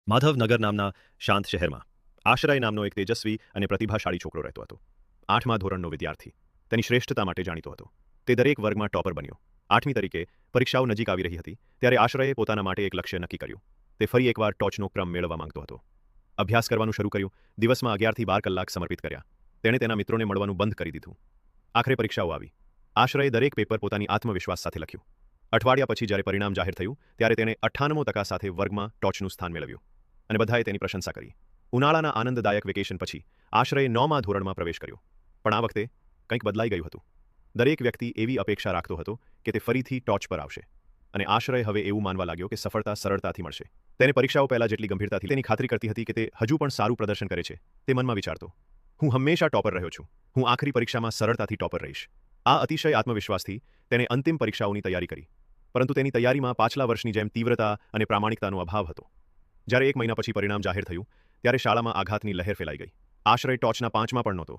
માધવનગર નામના શાંત શહેરમાં આશ્રય નામનો એક તેજસ્વી અને પ્રતિભાશાળી છોકરો રહેતો હતો. 8મા ધોરણનો વિદ્યાર્થી. તેની શ્રેષ્ઠતા માટે જાણીતો હતો. તે દરેક વર્ગમાં ટોપર બન્યો. 8મી તરીકે પરીક્ષાઓ નજીક આવી રહી હતી ત્યારે આશ્રયે પોતાના માટે એક લક્ષ્ય નક્કી કર્યું. તે ફરી એકવાર ટોચનો ક્રમ મેળવવા માંગતો હતો. અભ્યાસ કરવાનું શરૂ કર્યું. દિવસમાં 11થી 12 કલાક સમર્પિત કર્યા. તેણે તેના મિત્રોને મળવાનું બંધ કરી દીધું. આખરે પરીક્ષાઓ આવી. આશ્રયે દરેક પેપર પોતાની આત્મવિશ્વાસ સાથે લખ્યું. અઠવાડિયા પછી જ્યારે પરિણામ જાહેર થયું ત્યારે તેણે 98% સાથે વર્ગમાં ટોચનું સ્થાન મેળવ્યું અને બધાએ તેની પ્રશંસા કરી. ઉનાળાના આનંદદાયક વેકેશન પછી આશ્રયે 9મા ધોરણમાં પ્રવેશ કર્યો. પણ આ વખતે કંઈક બદલાઈ ગયું હતું. દરેક વ્યક્તિ એવી અપેક્ષા રાખતો હતો કે તે ફરીથી ટોચ પર આવશે અને આશ્રય હવે એવું માનવા લાગ્યો કે સફળતા સરળતાથી મળશે. તેને પરીક્ષાઓ પહેલા જેટલી ગંભીરતાથી તેની ખાતરી કરતી હતી કે તે હજુ પણ સારું પ્રદર્શન કરે છે. તે મનમાં વિચારતો, હું હંમેશા ટોપર રહ્યો છું. હું આખરી પરીક્ષામાં સરળતાથી ટોપર રહીશ. આ અતિશય આત્મવિશ્વાસથી તેણે અંતિમ પરીક્ષાઓની તૈયારી કરી. પરંતુ તેની તૈયારીમાં પાછલા વર્ષની જેમ તીવ્રતા અને પ્રામાણિકતાનો અભાવ હતો. જ્યારે 1 મહિના પછી પરિણામ જાહેર થયું ત્યારે શાળામાં આઘાતની લહેર ફેલાઈ ગઈ. આશ્રય ટોચના 5માં પણ નહોતો.